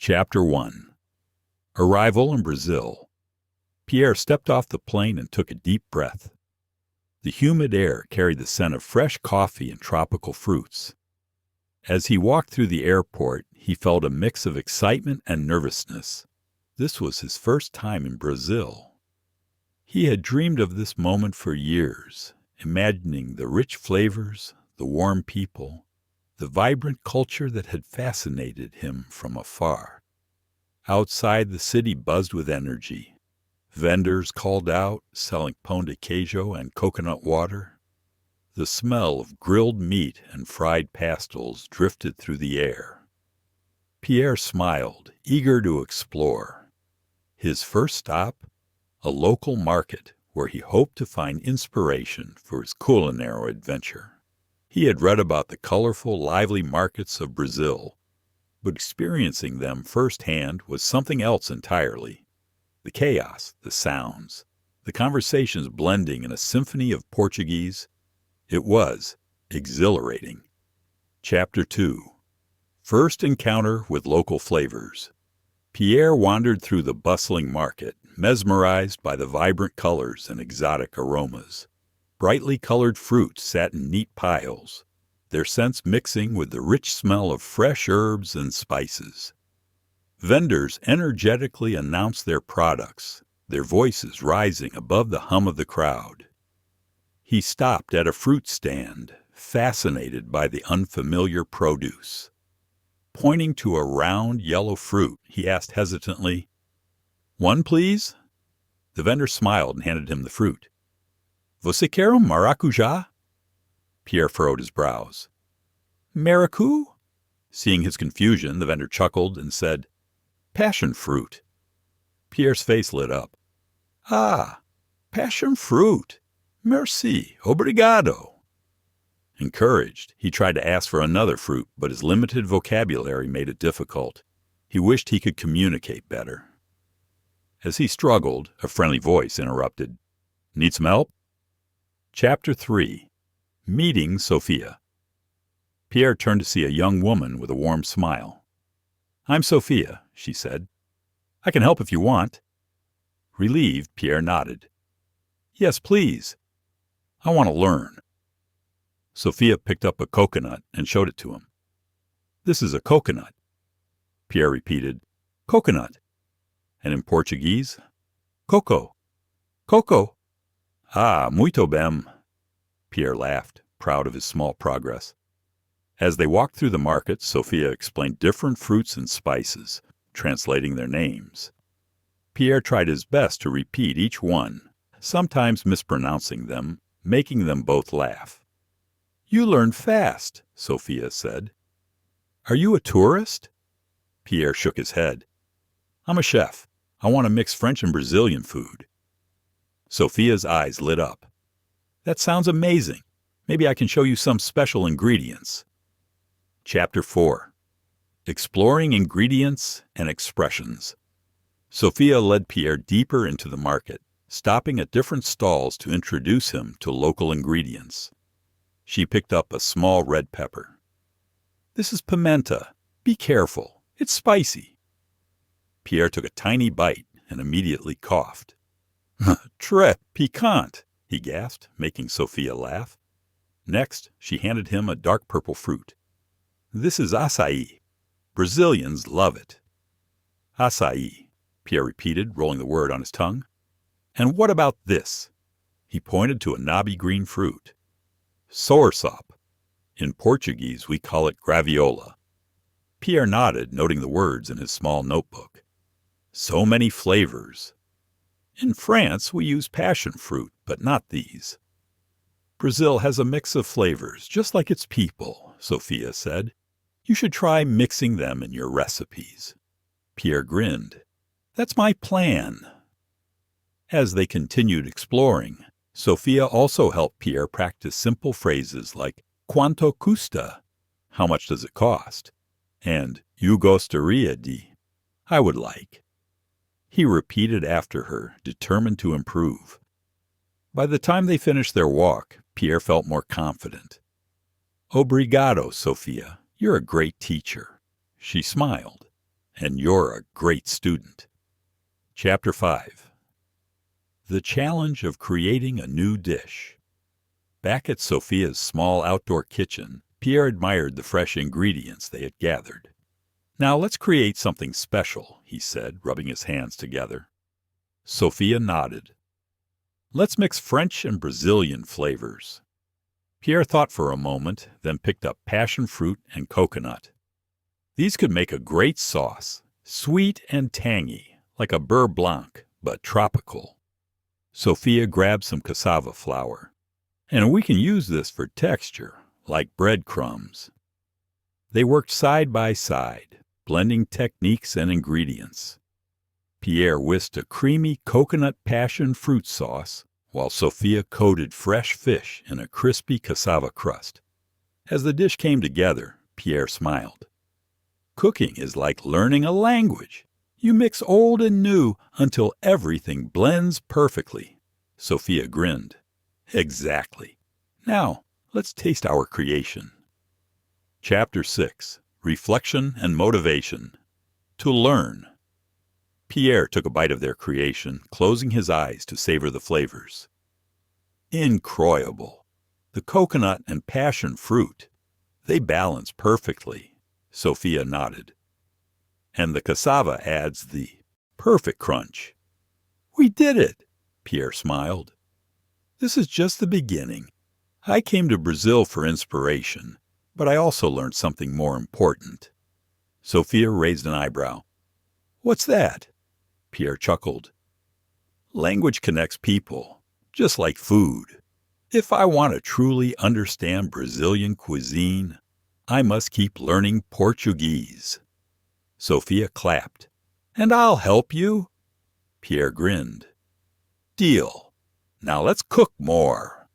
Chapter 1. Arrival in Brazil. Pierre stepped off the plane and took a deep breath. The humid air carried the scent of fresh coffee and tropical fruits. As he walked through the airport, he felt a mix of excitement and nervousness. This was his first time in Brazil. He had dreamed of this moment for years, imagining the rich flavors, the warm people, the vibrant culture that had fascinated him from afar. Outside, the city buzzed with energy. Vendors called out, selling pão de queijo and coconut water. The smell of grilled meat and fried pastels drifted through the air. Pierre smiled, eager to explore. His first stop? A local market where he hoped to find inspiration for his culinary adventure. He had read about the colorful, lively markets of Brazil, but experiencing them firsthand was something else entirely. The chaos, the sounds, the conversations blending in a symphony of Portuguese. It was exhilarating. Chapter 2. First encounter with local flavors. Pierre wandered through the bustling market, mesmerized by the vibrant colors and exotic aromas. Brightly colored fruits sat in neat piles, their scents mixing with the rich smell of fresh herbs and spices. Vendors energetically announced their products, their voices rising above the hum of the crowd. He stopped at a fruit stand, fascinated by the unfamiliar produce. Pointing to a round, yellow fruit, he asked hesitantly, "One, please?" The vendor smiled and handed him the fruit. "Você quer um maracujá?" Pierre furrowed his brows. "Maracú?" Seeing his confusion, the vendor chuckled and said, "Passion fruit." Pierre's face lit up. "Ah, passion fruit. Merci, obrigado." Encouraged, he tried to ask for another fruit, but his limited vocabulary made it difficult. He wished he could communicate better. As he struggled, a friendly voice interrupted. "Need some help?" Chapter 3. Meeting Sophia. Pierre turned to see a young woman with a warm smile. "I'm Sophia," she said. "I can help if you want." Relieved, Pierre nodded. "Yes, please. I want to learn." Sophia picked up a coconut and showed it to him. "This is a coconut." Pierre repeated, "Coconut." And in Portuguese, "Coco. Coco." "Ah, muito bem." Pierre laughed, proud of his small progress. As they walked through the market, Sophia explained different fruits and spices, translating their names. Pierre tried his best to repeat each one, sometimes mispronouncing them, making them both laugh. "You learn fast," Sophia said. "Are you a tourist?" Pierre shook his head. "I'm a chef. I want to mix French and Brazilian food." Sophia's eyes lit up. "That sounds amazing. Maybe I can show you some special ingredients." Chapter 4. Exploring ingredients and expressions. Sophia led Pierre deeper into the market, stopping at different stalls to introduce him to local ingredients. She picked up a small red pepper. "This is pimenta. Be careful. It's spicy." Pierre took a tiny bite and immediately coughed. "Très piquant," he gasped, making Sophia laugh. Next, she handed him a dark purple fruit. "This is açaí. Brazilians love it." "Açaí," Pierre repeated, rolling the word on his tongue. "And what about this?" He pointed to a knobby green fruit. "Soursop. In Portuguese, we call it graviola." Pierre nodded, noting the words in his small notebook. So many flavors. "In France, we use passion fruit, but not these." "Brazil has a mix of flavors, just like its people," Sophia said. "You should try mixing them in your recipes." Pierre grinned. "That's my plan." As they continued exploring, Sophia also helped Pierre practice simple phrases like "Quanto custa?" How much does it cost? And "Eu gostaria de?" I would like. He repeated after her, determined to improve. By the time they finished their walk, Pierre felt more confident. "Obrigado, Sophia. You're a great teacher." She smiled. and you're a great student. Chapter 5. The Challenge of Creating a New Dish. Back at Sophia's small outdoor kitchen, Pierre admired the fresh ingredients they had gathered. "Now let's create something special," he said, rubbing his hands together. Sophia nodded. "Let's mix French and Brazilian flavors." Pierre thought for a moment, then picked up passion fruit and coconut. These could make a great sauce, sweet and tangy, like a beurre blanc, but tropical. Sophia grabbed some cassava flour. "And we can use this for texture, like breadcrumbs." They worked side by side, blending techniques and ingredients. Pierre whisked a creamy coconut passion fruit sauce, while Sophia coated fresh fish in a crispy cassava crust. As the dish came together, Pierre smiled. "Cooking is like learning a language. You mix old and new until everything blends perfectly." Sophia grinned. "Exactly. Now, let's taste our creation." Chapter 6. Reflection and Motivation. To learn. Pierre took a bite of their creation, closing his eyes to savor the flavors. "Incroyable. The coconut and passion fruit. They balance perfectly." Sophia nodded. "And the cassava adds the perfect crunch." "We did it!" Pierre smiled. "This is just the beginning. I came to Brazil for inspiration, but I also learned something more important." Sophia raised an eyebrow. "What's that?" Pierre chuckled. "Language connects people, just like food. If I want to truly understand Brazilian cuisine, I must keep learning Portuguese." Sophia clapped. "And I'll help you." Pierre grinned. "Deal. Now let's cook more."